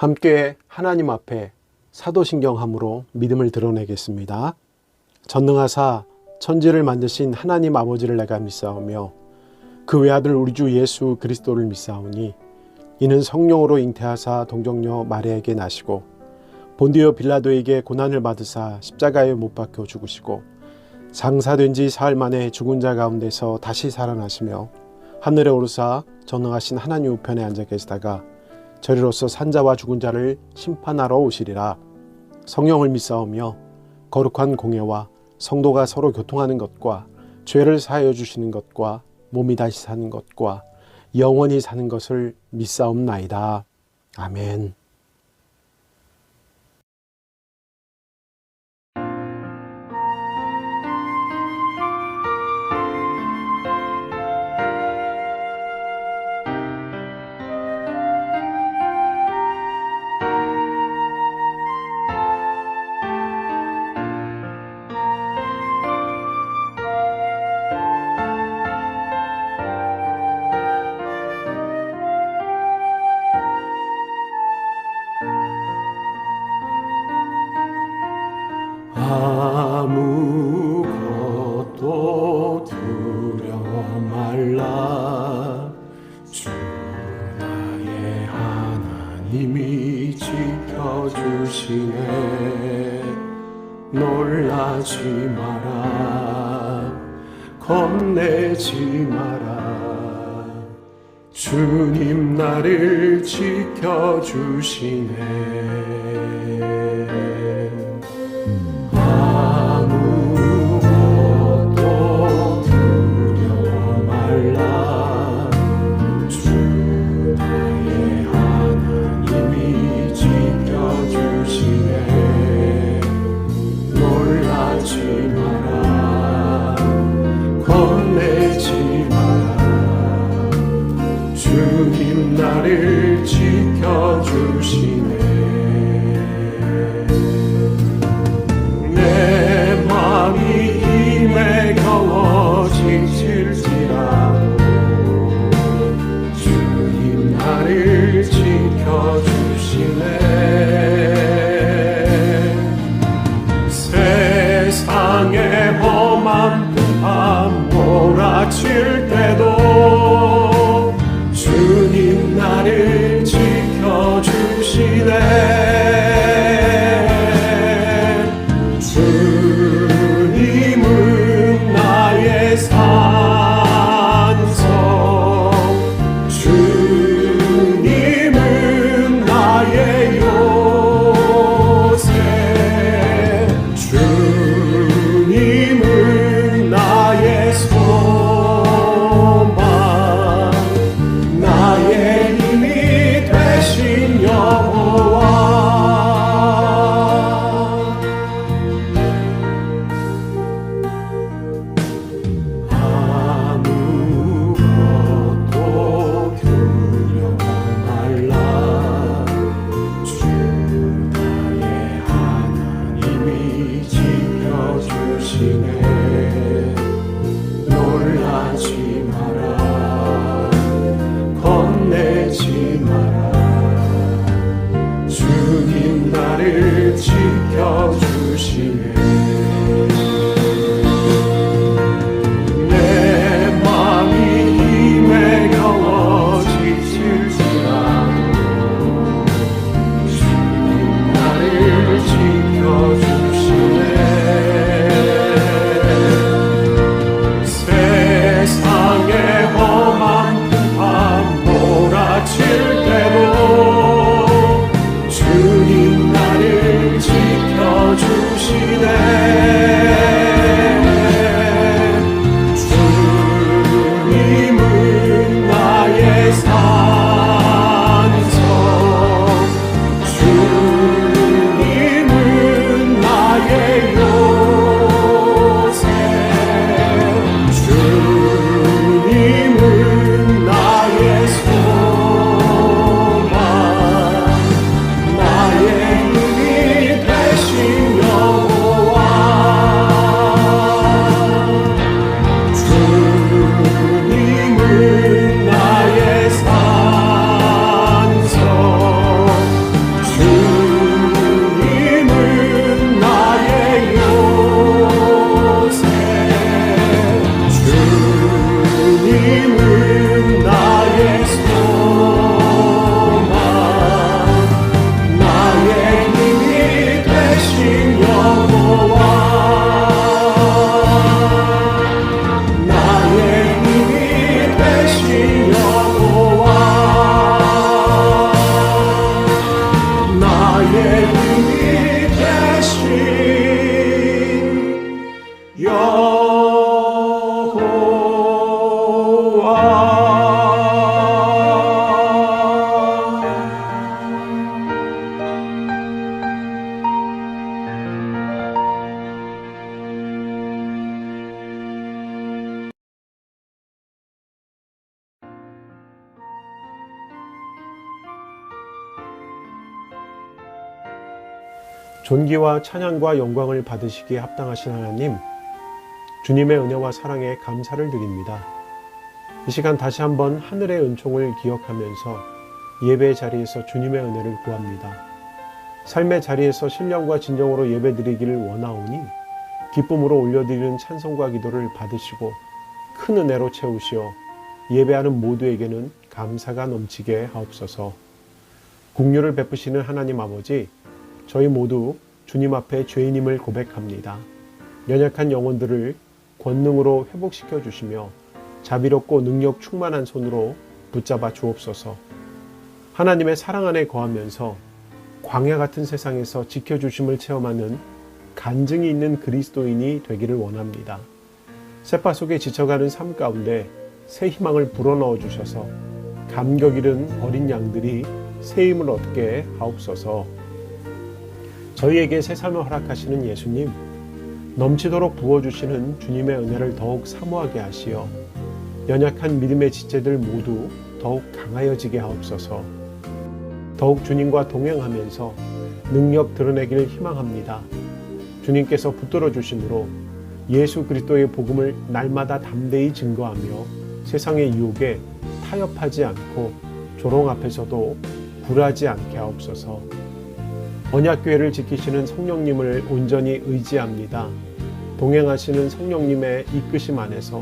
함께 하나님 앞에 사도신경함으로 믿음을 드러내겠습니다. 전능하사 천지를 만드신 하나님 아버지를 내가 믿사오며 그 외아들 우리 주 예수 그리스도를 믿사오니 이는 성령으로 잉태하사 동정녀 마리아에게 나시고 본디오 빌라도에게 고난을 받으사 십자가에 못 박혀 죽으시고 장사된 지 사흘 만에 죽은 자 가운데서 다시 살아나시며 하늘에 오르사 전능하신 하나님 우편에 앉아 계시다가 저리로서 산자와 죽은 자를 심판하러 오시리라. 성령을 믿사오며 거룩한 공예와 성도가 서로 교통하는 것과 죄를 사하여 주시는 것과 몸이 다시 사는 것과 영원히 사는 것을 믿사옵나이다. 아멘. 아무것도 두려워 말라. 주 나의 하나님이 지켜주시네. 놀라지 마라. 겁내지 마라. 주님 나를 지켜주시네. 아무것도 두려워 말라. 주 나의 하나님이 지켜주시네. 놀라지 마라. 겁내지 마라. 주님 나를 지켜주시네. 존귀와 찬양과 영광을 받으시기에 합당하신 하나님, 주님의 은혜와 사랑에 감사를 드립니다. 이 시간 다시 한번 하늘의 은총을 기억하면서 예배의 자리에서 주님의 은혜를 구합니다. 삶의 자리에서 신령과 진정으로 예배드리기를 원하오니 기쁨으로 올려드리는 찬송과 기도를 받으시고 큰 은혜로 채우시어 예배하는 모두에게는 감사가 넘치게 하옵소서. 긍휼을 베푸시는 하나님 아버지, 저희 모두 주님 앞에 죄인임을 고백합니다. 연약한 영혼들을 권능으로 회복시켜 주시며 자비롭고 능력 충만한 손으로 붙잡아 주옵소서. 하나님의 사랑 안에 거하면서 광야 같은 세상에서 지켜주심을 체험하는 간증이 있는 그리스도인이 되기를 원합니다. 세파 속에 지쳐가는 삶 가운데 새 희망을 불어넣어 주셔서 감격 잃은 어린 양들이 새 힘을 얻게 하옵소서. 저희에게 새 삶을 허락하시는 예수님, 넘치도록 부어주시는 주님의 은혜를 더욱 사모하게 하시어 연약한 믿음의 지체들 모두 더욱 강하여지게 하옵소서. 더욱 주님과 동행하면서 능력 드러내기를 희망합니다. 주님께서 붙들어 주심으로 예수 그리스도의 복음을 날마다 담대히 증거하며 세상의 유혹에 타협하지 않고 조롱 앞에서도 굴하지 않게 하옵소서. 언약궤를 지키시는 성령님을 온전히 의지합니다. 동행하시는 성령님의 이끄심 안에서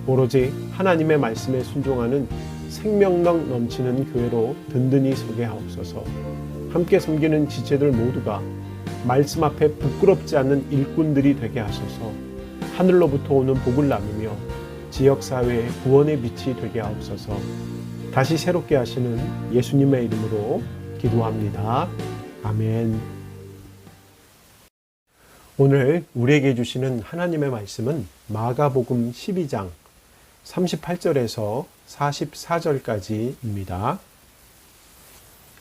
오로지 하나님의 말씀에 순종하는 생명력 넘치는 교회로 든든히 서게 하옵소서. 함께 섬기는 지체들 모두가 말씀 앞에 부끄럽지 않는 일꾼들이 되게 하소서. 하늘로부터 오는 복을 나누며 지역사회의 구원의 빛이 되게 하옵소서. 다시 새롭게 하시는 예수님의 이름으로 기도합니다. 아멘. 오늘 우리에게 주시는 하나님의 말씀은 마가복음 12장 38절에서 44절까지입니다.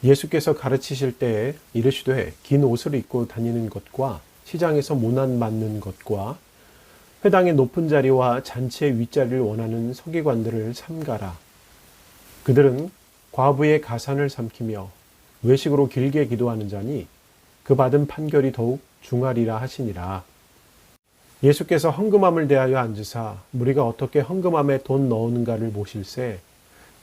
예수께서 가르치실 때에 이르시되 긴 옷을 입고 다니는 것과 시장에서 모난 맞는 것과 회당의 높은 자리와 잔치의 윗자리를 원하는 서기관들을 삼가라. 그들은 과부의 가산을 삼키며 외식으로 길게 기도하는 자니 그 받은 판결이 더욱 중하리라 하시니라. 예수께서 헌금함을 대하여 앉으사 무리가 어떻게 헌금함에 돈 넣었는가를 보실새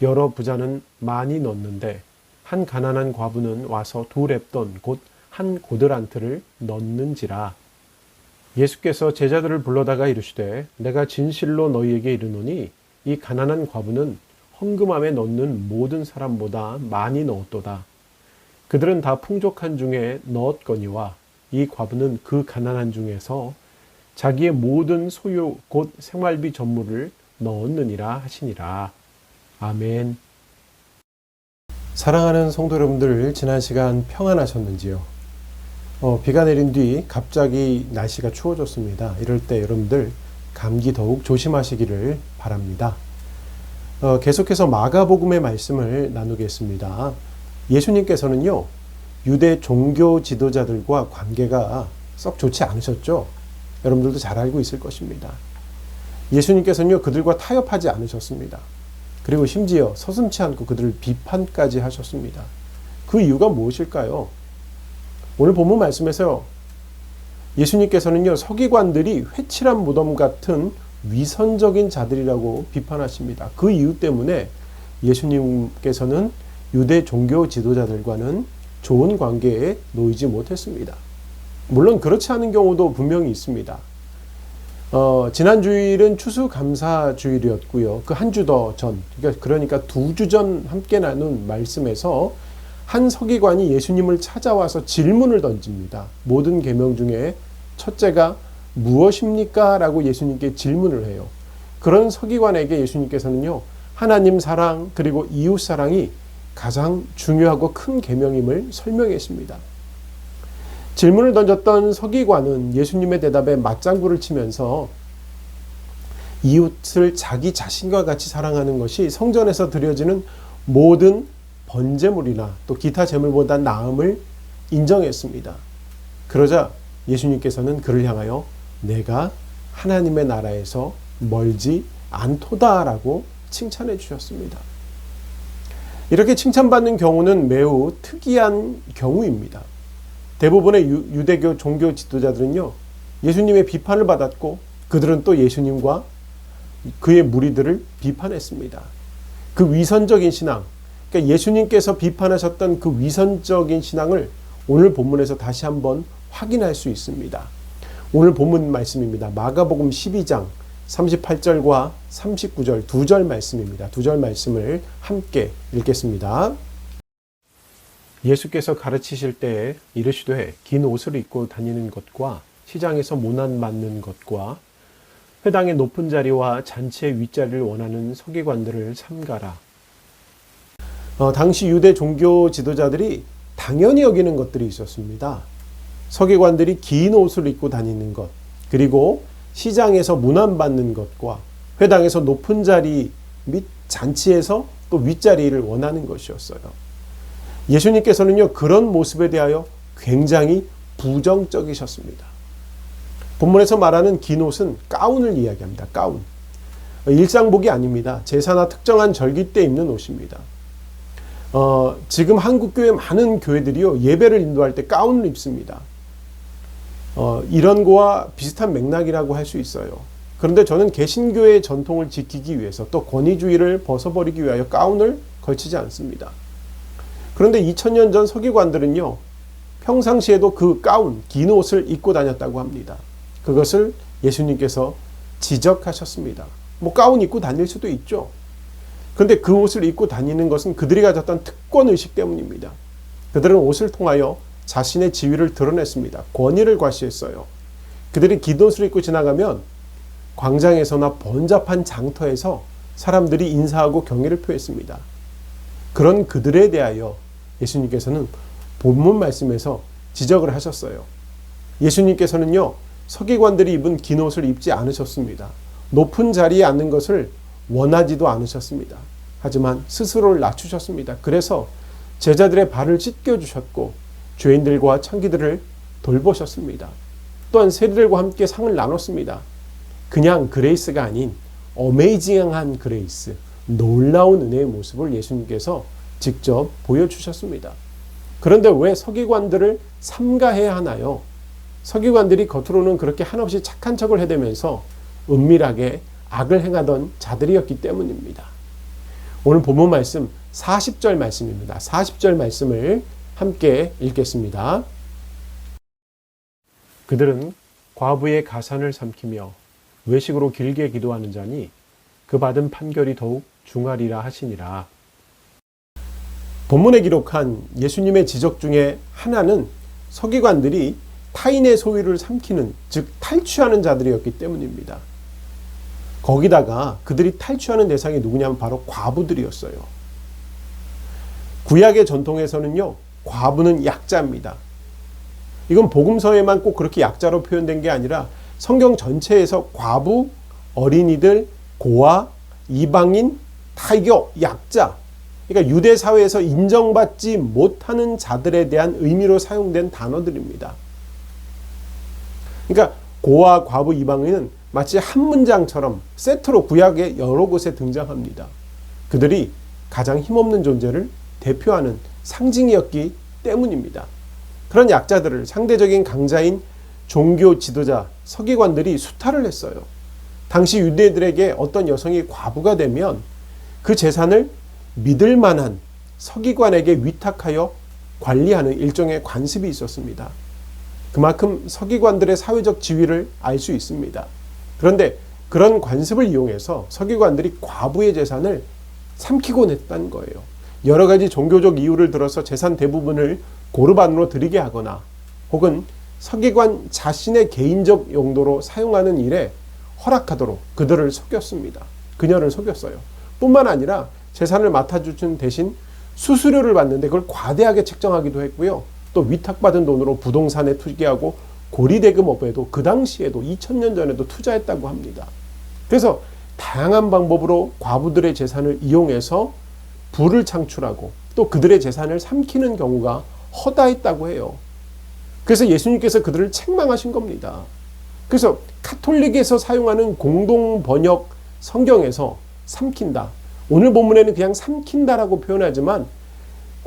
여러 부자는 많이 넣었는데 한 가난한 과부는 와서 두 렙돈 곧 한 고드란트를 넣는지라. 예수께서 제자들을 불러다가 이르시되 내가 진실로 너희에게 이르노니 이 가난한 과부는 헌금함에 넣는 모든 사람보다 많이 넣었도다. 그들은 다 풍족한 중에 넣었거니와 이 과부는 그 가난한 중에서 자기의 모든 소유 곧 생활비 전무를 넣었느니라 하시니라. 아멘. 사랑하는 성도 여러분들, 지난 시간 평안하셨는지요? 비가 내린 뒤 갑자기 날씨가 추워졌습니다. 이럴 때 여러분들 감기 더욱 조심하시기를 바랍니다. 계속해서 마가복음의 말씀을 나누겠습니다. 예수님께서는요, 유대 종교 지도자들과 관계가 썩 좋지 않으셨죠? 여러분들도 잘 알고 있을 것입니다. 예수님께서는요, 그들과 타협하지 않으셨습니다. 그리고 심지어 서슴지 않고 그들을 비판까지 하셨습니다. 그 이유가 무엇일까요? 오늘 본문 말씀에서 예수님께서는요, 서기관들이 회칠한 무덤 같은 위선적인 자들이라고 비판하십니다. 그 이유 때문에 예수님께서는 유대 종교 지도자들과는 좋은 관계에 놓이지 못했습니다. 물론 그렇지 않은 경우도 분명히 있습니다. 지난 주일은 추수감사주일이었고요. 그 한 주 더 전, 그러니까 2주 전 함께 나눈 말씀에서 한 서기관이 예수님을 찾아와서 질문을 던집니다. 모든 계명 중에 첫째가 무엇입니까? 라고 예수님께 질문을 해요. 그런 서기관에게 예수님께서는요, 하나님 사랑 그리고 이웃 사랑이 가장 중요하고 큰 계명임을 설명했습니다. 질문을 던졌던 서기관은 예수님의 대답에 맞장구를 치면서 이웃을 자기 자신과 같이 사랑하는 것이 성전에서 드려지는 모든 번제물이나 또 기타 제물보다 나음을 인정했습니다. 그러자 예수님께서는 그를 향하여 내가 하나님의 나라에서 멀지 않도다라고 칭찬해 주셨습니다. 이렇게 칭찬받는 경우는 매우 특이한 경우입니다. 대부분의 유대교 종교 지도자들은요, 예수님의 비판을 받았고 그들은 또 예수님과 그의 무리들을 비판했습니다. 그 위선적인 신앙, 그러니까 예수님께서 비판하셨던 그 위선적인 신앙을 오늘 본문에서 다시 한번 확인할 수 있습니다. 오늘 본문 말씀입니다. 마가복음 12장 38절과 39절 두 절 말씀입니다. 두 절 말씀을 함께 읽겠습니다. 예수께서 가르치실 때에 이르시되 긴 옷을 입고 다니는 것과 시장에서 문안 맞는 것과 회당의 높은 자리와 잔치의 윗자리를 원하는 서기관들을 삼가라. 당시 유대 종교 지도자들이 당연히 여기는 것들이 있었습니다. 서기관들이 긴 옷을 입고 다니는 것, 그리고 시장에서 문안 받는 것과 회당에서 높은 자리 및 잔치에서 또 윗자리를 원하는 것이었어요. 예수님께서는요, 그런 모습에 대하여 굉장히 부정적이셨습니다. 본문에서 말하는 긴 옷은 가운을 이야기합니다. 가운. 일상복이 아닙니다. 제사나 특정한 절기 때 입는 옷입니다. 지금 한국교회 많은 교회들이요, 예배를 인도할 때 가운을 입습니다. 이런 거와 비슷한 맥락이라고 할 수 있어요. 그런데 저는 개신교의 전통을 지키기 위해서 또 권위주의를 벗어버리기 위하여 가운을 걸치지 않습니다. 그런데 2000년 전 서기관들은요, 평상시에도 그 가운, 긴 옷을 입고 다녔다고 합니다. 그것을 예수님께서 지적하셨습니다. 가운 입고 다닐 수도 있죠. 그런데 그 옷을 입고 다니는 것은 그들이 가졌던 특권의식 때문입니다. 그들은 옷을 통하여 자신의 지위를 드러냈습니다. 권위를 과시했어요. 그들이 긴 옷을 입고 지나가면 광장에서나 번잡한 장터에서 사람들이 인사하고 경의를 표했습니다. 그런 그들에 대하여 예수님께서는 본문 말씀에서 지적을 하셨어요. 예수님께서는요, 서기관들이 입은 긴 옷을 입지 않으셨습니다. 높은 자리에 앉는 것을 원하지도 않으셨습니다. 하지만 스스로를 낮추셨습니다. 그래서 제자들의 발을 씻겨주셨고 죄인들과 창기들을 돌보셨습니다. 또한 세리들과 함께 상을 나눴습니다. 그냥 그레이스가 아닌 어메이징한 그레이스, 놀라운 은혜의 모습을 예수님께서 직접 보여주셨습니다. 그런데 왜 서기관들을 삼가해야 하나요? 서기관들이 겉으로는 그렇게 한없이 착한 척을 해대면서 은밀하게 악을 행하던 자들이었기 때문입니다. 오늘 본문 말씀 40절 말씀입니다. 40절 말씀을 함께 읽겠습니다. 그들은 과부의 가산을 삼키며 외식으로 길게 기도하는 자니 그 받은 판결이 더욱 중하리라 하시니라. 본문에 기록한 예수님의 지적 중에 하나는 서기관들이 타인의 소유를 삼키는, 즉 탈취하는 자들이었기 때문입니다. 거기다가 그들이 탈취하는 대상이 누구냐면 바로 과부들이었어요. 구약의 전통에서는요, 과부는 약자입니다. 이건 복음서에만 꼭 그렇게 약자로 표현된 게 아니라 성경 전체에서 과부, 어린이들, 고아, 이방인 다 이거 약자, 그러니까 유대 사회에서 인정받지 못하는 자들에 대한 의미로 사용된 단어들입니다. 그러니까 고아, 과부, 이방인은 마치 한 문장처럼 세트로 구약의 여러 곳에 등장합니다. 그들이 가장 힘없는 존재를 대표하는 상징이었기 때문입니다. 그런 약자들을 상대적인 강자인 종교 지도자, 서기관들이 수탈을 했어요. 당시 유대인들에게 어떤 여성이 과부가 되면 그 재산을 믿을 만한 서기관에게 위탁하여 관리하는 일종의 관습이 있었습니다. 그만큼 서기관들의 사회적 지위를 알 수 있습니다. 그런데 그런 관습을 이용해서 서기관들이 과부의 재산을 삼키곤 했다는 거예요. 여러 가지 종교적 이유를 들어서 재산 대부분을 고르반으로 드리게 하거나 혹은 서기관 자신의 개인적 용도로 사용하는 일에 허락하도록 그들을 속였습니다. 그녀를 속였어요. 뿐만 아니라 재산을 맡아주신 대신 수수료를 받는데 그걸 과대하게 책정하기도 했고요. 또 위탁받은 돈으로 부동산에 투기하고 고리대금업에도 그 당시에도 2000년 전에도 투자했다고 합니다. 그래서 다양한 방법으로 과부들의 재산을 이용해서 부를 창출하고 또 그들의 재산을 삼키는 경우가 허다했다고 해요. 그래서 예수님께서 그들을 책망하신 겁니다. 그래서 카톨릭에서 사용하는 공동 번역 성경에서 삼킨다. 오늘 본문에는 그냥 삼킨다라고 표현하지만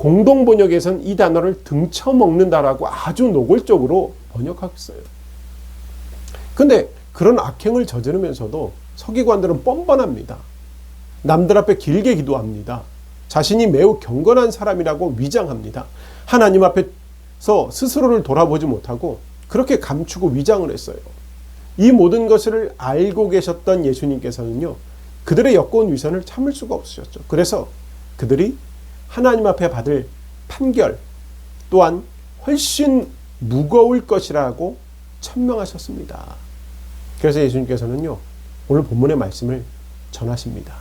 공동 번역에서는 이 단어를 등쳐먹는다라고 아주 노골적으로 번역하고 있어요. 근데 그런 악행을 저지르면서도 서기관들은 뻔뻔합니다. 남들 앞에 길게 기도합니다. 자신이 매우 경건한 사람이라고 위장합니다. 하나님 앞에서 스스로를 돌아보지 못하고 그렇게 감추고 위장을 했어요. 이 모든 것을 알고 계셨던 예수님께서는요, 그들의 역겨운 위선을 참을 수가 없으셨죠. 그래서 그들이 하나님 앞에 받을 판결 또한 훨씬 무거울 것이라고 천명하셨습니다. 그래서 예수님께서는요, 오늘 본문의 말씀을 전하십니다.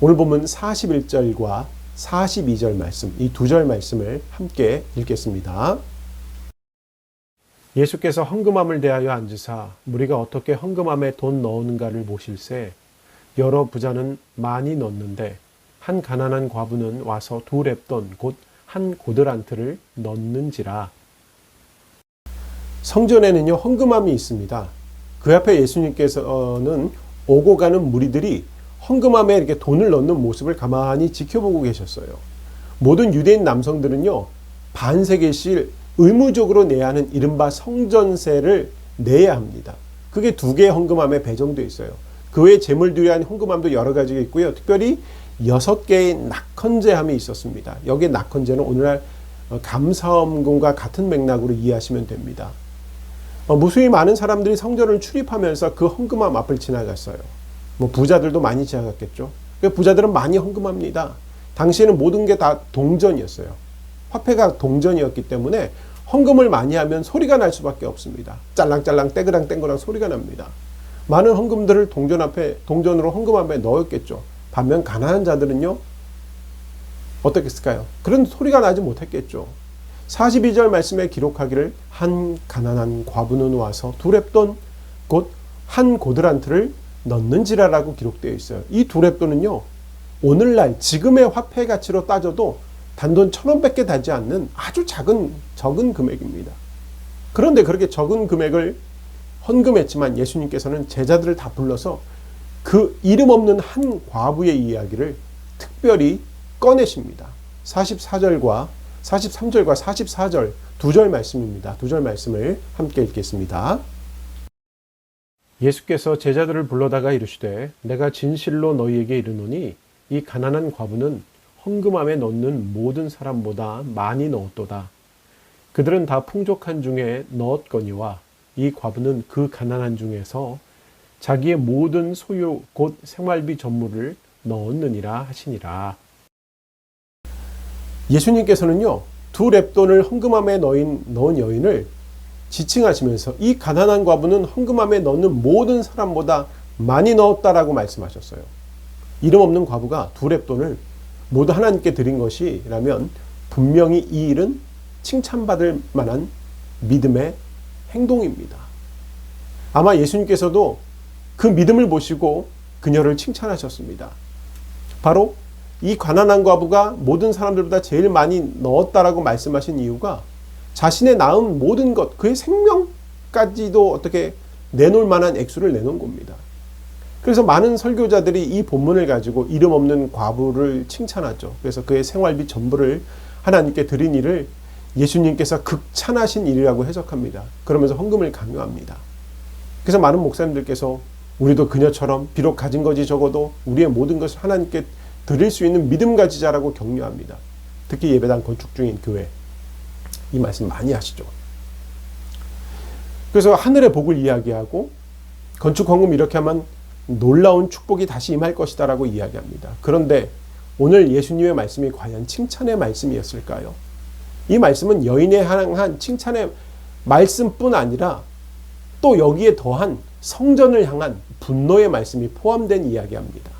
오늘 본문 41절과 42절 말씀, 이 두 절 말씀을 함께 읽겠습니다. 예수께서 헌금함을 대하여 앉으사 무리가 어떻게 헌금함에 돈 넣었는가를 보실새 여러 부자는 많이 넣었는데 한 가난한 과부는 와서 두 렙돈 곧 한 고드란트를 넣는지라. 성전에는요, 헌금함이 있습니다. 그 앞에 예수님께서는 오고 가는 무리들이 헌금함에 이렇게 돈을 넣는 모습을 가만히 지켜보고 계셨어요. 모든 유대인 남성들은요, 반세겔씩 의무적으로 내야 하는 이른바 성전세를 내야 합니다. 그게 두 개의 헌금함에 배정되어 있어요. 그 외에 재물 드려야 헌금함도 여러 가지가 있고요. 특별히 6개의 낙헌제함이 있었습니다. 여기에 낙헌제는 오늘날 감사헌금과 같은 맥락으로 이해하시면 됩니다. 무수히 많은 사람들이 성전을 출입하면서 그 헌금함 앞을 지나갔어요. 부자들도 많이 지나갔겠죠. 부자들은 많이 헌금합니다. 당시에는 모든 게 다 동전이었어요. 화폐가 동전이었기 때문에 헌금을 많이 하면 소리가 날 수밖에 없습니다. 짤랑짤랑 떼그랑 땡그랑 소리가 납니다. 많은 헌금들을 동전으로 헌금 앞에 넣었겠죠. 반면 가난한 자들은요, 어떻겠을까요? 그런 소리가 나지 못했겠죠. 42절 말씀에 기록하기를 한 가난한 과부는 와서 두 렙돈 곧 한 고드란트를 넣는지라라고 기록되어 있어요. 이 두 렙돈은요, 오늘날 지금의 화폐 가치로 따져도 단돈 1,000원밖에 되지 않는 아주 적은 금액입니다. 그런데 그렇게 적은 금액을 헌금했지만 예수님께서는 제자들을 다 불러서 그 이름 없는 한 과부의 이야기를 특별히 꺼내십니다. 43절과 44절 두 절 말씀입니다. 두 절 말씀을 함께 읽겠습니다. 예수께서 제자들을 불러다가 이르시되 내가 진실로 너희에게 이르노니 이 가난한 과부는 헌금함에 넣는 모든 사람보다 많이 넣었도다. 그들은 다 풍족한 중에 넣었거니와 이 과부는 그 가난한 중에서 자기의 모든 소유 곧 생활비 전무를 넣었느니라 하시니라. 예수님께서는요, 두 렙돈을 헌금함에 넣은 여인을 지칭하시면서 이 가난한 과부는 헌금함에 넣는 모든 사람보다 많이 넣었다라고 말씀하셨어요. 이름 없는 과부가 두 렙돈을 모두 하나님께 드린 것이라면 분명히 이 일은 칭찬받을 만한 믿음의 행동입니다. 아마 예수님께서도 그 믿음을 보시고 그녀를 칭찬하셨습니다. 바로 이 가난한 과부가 모든 사람들보다 제일 많이 넣었다라고 말씀하신 이유가 자신의 낳은 모든 것, 그의 생명까지도 어떻게 내놓을 만한 액수를 내놓은 겁니다. 그래서 많은 설교자들이 이 본문을 가지고 이름 없는 과부를 칭찬하죠. 그래서 그의 생활비 전부를 하나님께 드린 일을 예수님께서 극찬하신 일이라고 해석합니다. 그러면서 헌금을 강요합니다. 그래서 많은 목사님들께서 우리도 그녀처럼 비록 가진 것이 적어도 우리의 모든 것을 하나님께 드릴 수 있는 믿음 가지자라고 격려합니다. 특히 예배당 건축 중인 교회 이 말씀 많이 하시죠. 그래서 하늘의 복을 이야기하고 건축 헌금 이렇게 하면 놀라운 축복이 다시 임할 것이다 라고 이야기합니다. 그런데 오늘 예수님의 말씀이 과연 칭찬의 말씀이었을까요? 이 말씀은 여인에 향한 칭찬의 말씀뿐 아니라 또 여기에 더한 성전을 향한 분노의 말씀이 포함된 이야기합니다.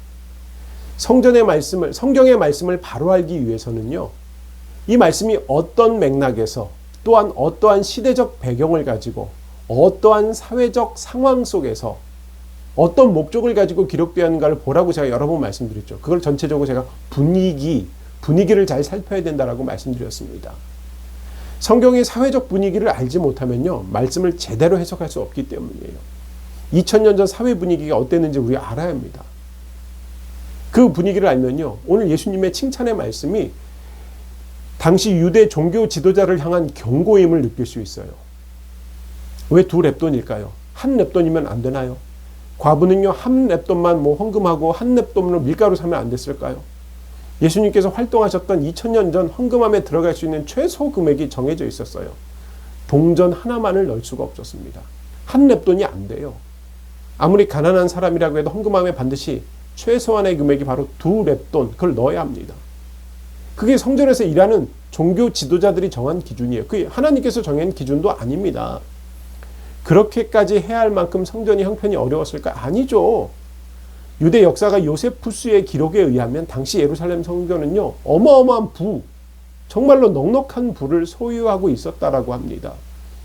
성경의 말씀을 바로 알기 위해서는요, 이 말씀이 어떤 맥락에서 또한 어떠한 시대적 배경을 가지고 어떠한 사회적 상황 속에서 어떤 목적을 가지고 기록되었는가를 보라고 제가 여러 번 말씀드렸죠. 그걸 전체적으로 제가 분위기를 잘 살펴야 된다라고 말씀드렸습니다. 성경의 사회적 분위기를 알지 못하면요, 말씀을 제대로 해석할 수 없기 때문이에요. 2000년 전 사회 분위기가 어땠는지 우리가 알아야 합니다. 그 분위기를 알면요, 오늘 예수님의 칭찬의 말씀이 당시 유대 종교 지도자를 향한 경고임을 느낄 수 있어요. 왜 두 렙돈일까요? 한 렙돈이면 안 되나요? 과부는요, 한 렙돈만 헌금하고 한 렙돈으로 밀가루 사면 안 됐을까요? 예수님께서 활동하셨던 2000년 전 헌금함에 들어갈 수 있는 최소 금액이 정해져 있었어요. 동전 하나만을 넣을 수가 없었습니다. 한 렙돈이 안 돼요. 아무리 가난한 사람이라고 해도 헌금함에 반드시 최소한의 금액이 바로 두 렙돈, 그걸 넣어야 합니다. 그게 성전에서 일하는 종교 지도자들이 정한 기준이에요. 그게 하나님께서 정한 기준도 아닙니다. 그렇게까지 해야 할 만큼 성전이 형편이 어려웠을까? 아니죠. 유대 역사가 요세푸스의 기록에 의하면 당시 예루살렘 성전은요, 어마어마한 정말로 넉넉한 부를 소유하고 있었다라고 합니다.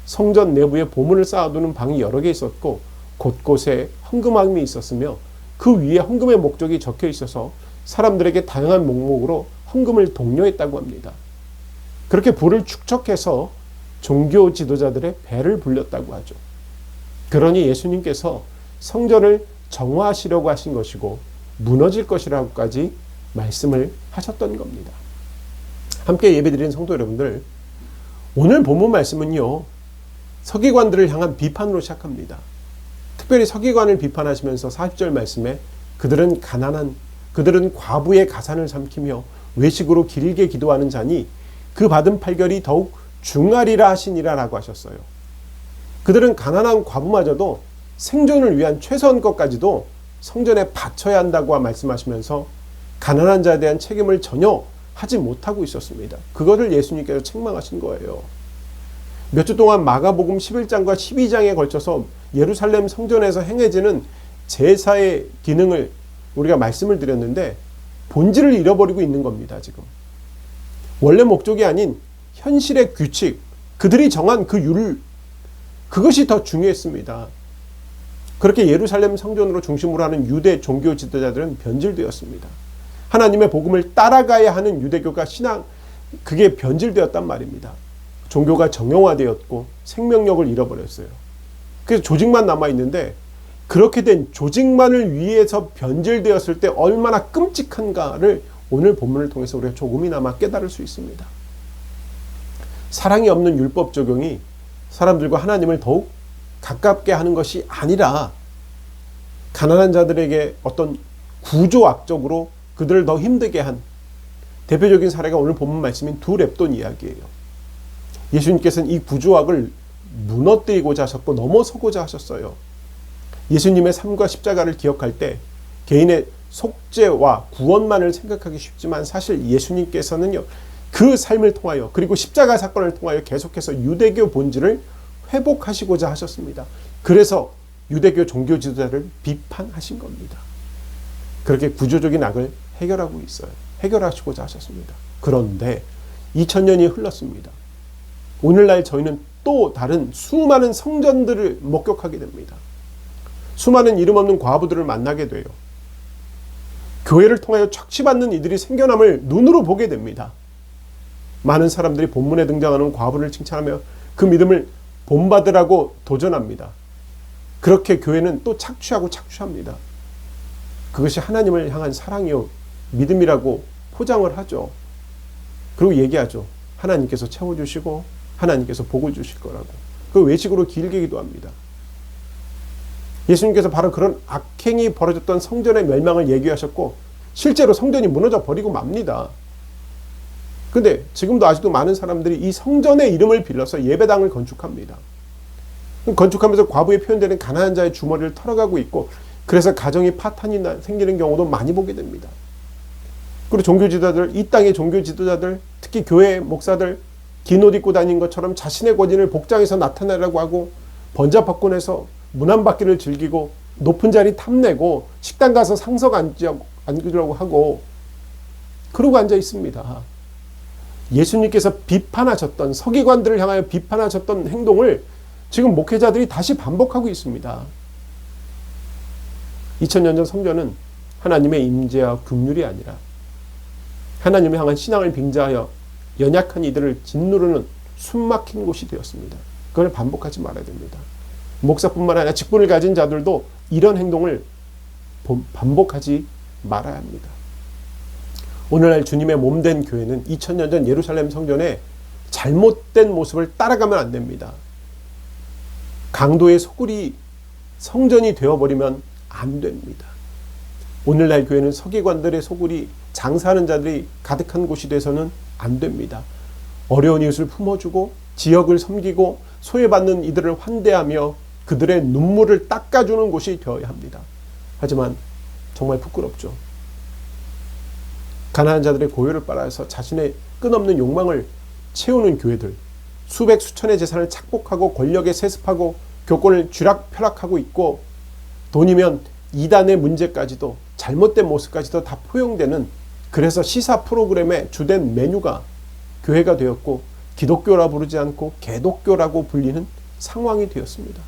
성전 내부에 보물을 쌓아두는 방이 여러 개 있었고 곳곳에 헌금함이 있었으며 그 위에 헌금의 목적이 적혀 있어서 사람들에게 다양한 목록으로 헌금을 독려했다고 합니다. 그렇게 부를 축적해서 종교 지도자들의 배를 불렸다고 하죠. 그러니 예수님께서 성전을 정화하시려고 하신 것이고 무너질 것이라고까지 말씀을 하셨던 겁니다. 함께 예배드리는 성도 여러분들, 오늘 본문 말씀은요, 서기관들을 향한 비판으로 시작합니다. 특별히 서기관을 비판하시면서 40절 말씀에 그들은 과부의 가산을 삼키며 외식으로 길게 기도하는 자니 그 받은 판결이 더욱 중하리라 하시니라 라고 하셨어요. 그들은 가난한 과부마저도 생존을 위한 최소한 것까지도 성전에 바쳐야 한다고 말씀하시면서 가난한 자에 대한 책임을 전혀 하지 못하고 있었습니다. 그거를 예수님께서 책망하신 거예요. 몇 주 동안 마가복음 11장과 12장에 걸쳐서 예루살렘 성전에서 행해지는 제사의 기능을 우리가 말씀을 드렸는데 본질을 잃어버리고 있는 겁니다. 지금 원래 목적이 아닌 현실의 규칙, 그들이 정한 그 율, 그것이 더 중요했습니다. 그렇게 예루살렘 성전으로 중심으로 하는 유대 종교 지도자들은 변질되었습니다. 하나님의 복음을 따라가야 하는 유대교가 그게 변질되었단 말입니다. 종교가 정형화되었고 생명력을 잃어버렸어요. 그래서 조직만 남아있는데 그렇게 된 조직만을 위해서 변질되었을 때 얼마나 끔찍한가를 오늘 본문을 통해서 우리가 조금이나마 깨달을 수 있습니다. 사랑이 없는 율법 적용이 사람들과 하나님을 더욱 가깝게 하는 것이 아니라 가난한 자들에게 어떤 구조학적으로 그들을 더 힘들게 한 대표적인 사례가 오늘 본문 말씀인 두 렙돈 이야기예요. 예수님께서는 이 구조학을 무너뜨리고자 하셨고 넘어서고자 하셨어요. 예수님의 삶과 십자가를 기억할 때 개인의 속죄와 구원만을 생각하기 쉽지만 사실 예수님께서는요, 그 삶을 통하여 그리고 십자가 사건을 통하여 계속해서 유대교 본질을 회복하시고자 하셨습니다. 그래서 유대교 종교 지도자를 비판하신 겁니다. 그렇게 구조적인 악을 해결하고 있어요. 해결하시고자 하셨습니다. 그런데 2000년이 흘렀습니다. 오늘날 저희는 또 다른 수많은 성전들을 목격하게 됩니다. 수많은 이름 없는 과부들을 만나게 돼요. 교회를 통하여 착취받는 이들이 생겨남을 눈으로 보게 됩니다. 많은 사람들이 본문에 등장하는 과부를 칭찬하며 그 믿음을 본받으라고 도전합니다. 그렇게 교회는 또 착취합니다. 그것이 하나님을 향한 사랑이요 믿음이라고 포장을 하죠. 그리고 얘기하죠. 하나님께서 채워주시고 하나님께서 복을 주실 거라고. 그 외식으로 길게 기도합니다. 예수님께서 바로 그런 악행이 벌어졌던 성전의 멸망을 얘기하셨고 실제로 성전이 무너져 버리고 맙니다. 근데 지금도 아직도 많은 사람들이 이 성전의 이름을 빌려서 예배당을 건축합니다. 건축하면서 과부에 표현되는 가난한 자의 주머니를 털어가고 있고 그래서 가정이 파탄이 생기는 경우도 많이 보게 됩니다. 그리고 종교 지도자들, 이 땅의 종교 지도자들, 특히 교회 목사들 긴 옷 입고 다니는 것처럼 자신의 권위를 복장에서 나타내라고 하고 번잡박군에서 문안받기를 즐기고 높은 자리 탐내고 식당 가서 상석 앉으려고 하고 그러고 앉아 있습니다. 예수님께서 비판하셨던 서기관들을 향하여 비판하셨던 행동을 지금 목회자들이 다시 반복하고 있습니다. 2000년 전 성전은 하나님의 임재와 긍휼이 아니라 하나님을 향한 신앙을 빙자하여 연약한 이들을 짓누르는 숨막힌 곳이 되었습니다. 그걸 반복하지 말아야 됩니다. 목사뿐만 아니라 직분을 가진 자들도 이런 행동을 반복하지 말아야 합니다. 오늘날 주님의 몸된 교회는 2000년 전 예루살렘 성전의 잘못된 모습을 따라가면 안 됩니다. 강도의 소굴이 성전이 되어버리면 안 됩니다. 오늘날 교회는 서기관들의 소굴이, 장사하는 자들이 가득한 곳이 돼서는 안 됩니다. 어려운 이웃을 품어주고 지역을 섬기고 소외받는 이들을 환대하며 그들의 눈물을 닦아주는 곳이 되어야 합니다. 하지만 정말 부끄럽죠. 가난한 자들의 고요를 빨아서 자신의 끝없는 욕망을 채우는 교회들, 수백 수천의 재산을 착복하고 권력에 세습하고 교권을 쥐락펴락하고 있고, 돈이면 이단의 문제까지도, 잘못된 모습까지도 다 포용되는, 그래서 시사 프로그램의 주된 메뉴가 교회가 되었고, 기독교라 부르지 않고 개독교라고 불리는 상황이 되었습니다.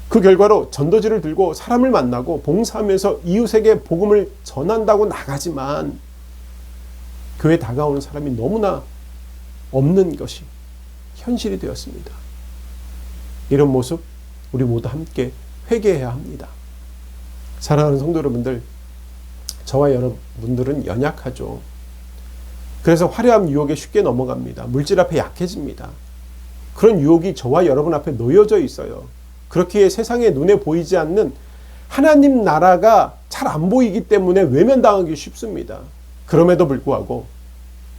그 결과로 전도지를 들고 사람을 만나고 봉사하면서 이웃에게 복음을 전한다고 나가지만 교회에 다가오는 사람이 너무나 없는 것이 현실이 되었습니다. 이런 모습 우리 모두 함께 회개해야 합니다. 사랑하는 성도 여러분들, 저와 여러분들은 연약하죠. 그래서 화려한 유혹에 쉽게 넘어갑니다. 물질 앞에 약해집니다. 그런 유혹이 저와 여러분 앞에 놓여져 있어요. 그렇기에 세상의 눈에 보이지 않는 하나님 나라가 잘 안 보이기 때문에 외면당하기 쉽습니다. 그럼에도 불구하고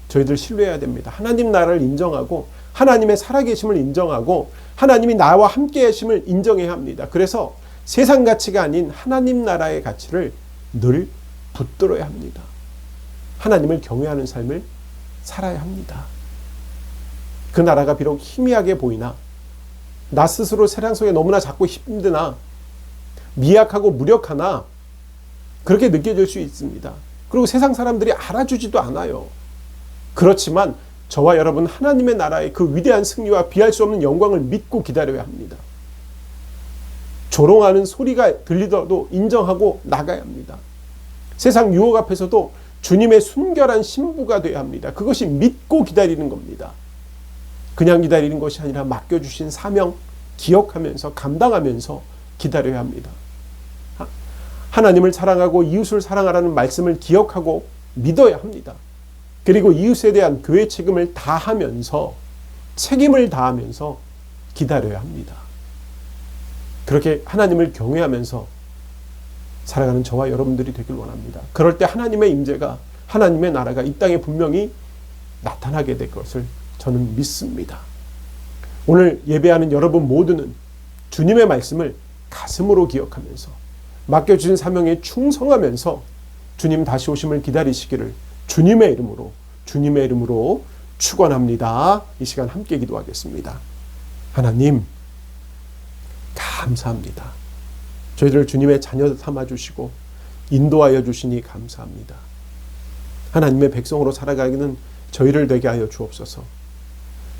저희들 신뢰해야 됩니다. 하나님 나라를 인정하고 하나님의 살아계심을 인정하고 하나님이 나와 함께 하심을 인정해야 합니다. 그래서 세상 가치가 아닌 하나님 나라의 가치를 늘 붙들어야 합니다. 하나님을 경외하는 삶을 살아야 합니다. 그 나라가 비록 희미하게 보이나, 나 스스로 세상 속에 너무나 작고 힘드나, 미약하고 무력하나 그렇게 느껴질 수 있습니다. 그리고 세상 사람들이 알아주지도 않아요. 그렇지만 저와 여러분 하나님의 나라의 그 위대한 승리와 비할 수 없는 영광을 믿고 기다려야 합니다. 조롱하는 소리가 들리더라도 인정하고 나가야 합니다. 세상 유혹 앞에서도 주님의 순결한 신부가 되어야 합니다. 그것이 믿고 기다리는 겁니다. 그냥 기다리는 것이 아니라 맡겨주신 사명 기억하면서 감당하면서 기다려야 합니다. 하나님을 사랑하고 이웃을 사랑하라는 말씀을 기억하고 믿어야 합니다. 그리고 이웃에 대한 교회 책임을 다하면서 기다려야 합니다. 그렇게 하나님을 경외하면서 살아가는 저와 여러분들이 되길 원합니다. 그럴 때 하나님의 임재가, 하나님의 나라가 이 땅에 분명히 나타나게 될 것을 저는 믿습니다. 오늘 예배하는 여러분 모두는 주님의 말씀을 가슴으로 기억하면서 맡겨주신 사명에 충성하면서 주님 다시 오심을 기다리시기를 주님의 이름으로 축원합니다. 이 시간 함께 기도하겠습니다. 하나님, 감사합니다. 저희를 주님의 자녀 삼아주시고 인도하여 주시니 감사합니다. 하나님의 백성으로 살아가기는 저희를 되게 하여 주옵소서.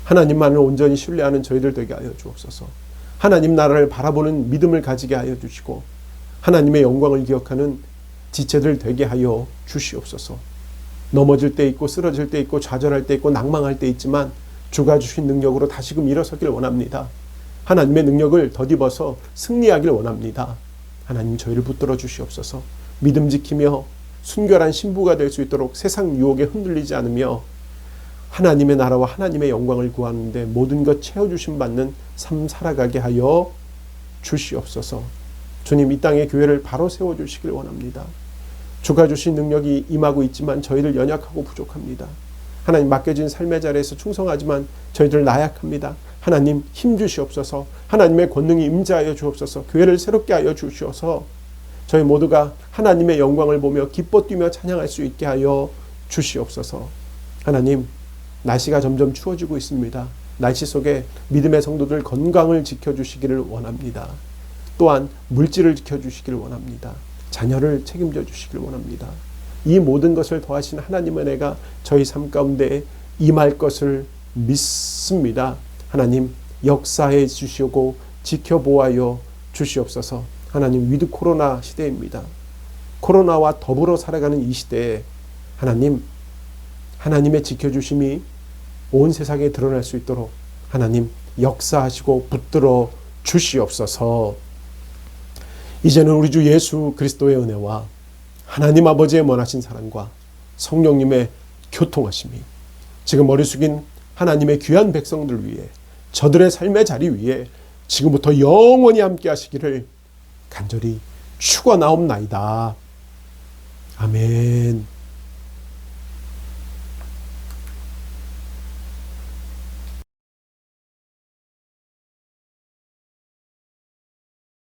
하나님만을 온전히 신뢰하는 저희들 되게 하여 주옵소서. 하나님 나라를 바라보는 믿음을 가지게 하여 주시고 하나님의 영광을 기억하는 지체들 되게 하여 주시옵소서. 넘어질 때 있고 쓰러질 때 있고 좌절할 때 있고 낭망할 때 있지만 주가 주신 능력으로 다시금 일어서길 원합니다. 하나님의 능력을 덧입어서 승리하길 원합니다. 하나님 저희를 붙들어 주시옵소서. 믿음 지키며 순결한 신부가 될 수 있도록 세상 유혹에 흔들리지 않으며 하나님의 나라와 하나님의 영광을 구하는데 모든 것 채워주심 받는 삶 살아가게 하여 주시옵소서. 주님, 이 땅의 교회를 바로 세워주시길 원합니다. 주가 주신 능력이 임하고 있지만 저희들 연약하고 부족합니다. 하나님, 맡겨진 삶의 자리에서 충성하지만 저희들 나약합니다. 하나님 힘 주시옵소서. 하나님의 권능이 임재하여 주옵소서. 교회를 새롭게 하여 주시어서 저희 모두가 하나님의 영광을 보며 기뻐 뛰며 찬양할 수 있게 하여 주시옵소서. 하나님, 날씨가 점점 추워지고 있습니다. 날씨 속에 믿음의 성도들 건강을 지켜주시기를 원합니다. 또한 물질을 지켜주시기를 원합니다. 자녀를 책임져 주시기를 원합니다. 이 모든 것을 더하신 하나님의 은혜가 저희 삶 가운데 임할 것을 믿습니다. 하나님 역사해 주시고 지켜보아여 주시옵소서. 하나님, 위드 코로나 시대입니다. 코로나와 더불어 살아가는 이 시대에 하나님의 지켜주심이 온 세상에 드러날 수 있도록 하나님 역사하시고 붙들어 주시옵소서. 이제는 우리 주 예수 그리스도의 은혜와 하나님 아버지의 원하신 사랑과 성령님의 교통하심이 지금 머리 숙인 하나님의 귀한 백성들 위해, 저들의 삶의 자리 위에 지금부터 영원히 함께 하시기를 간절히 축원하옵나이다. 아멘.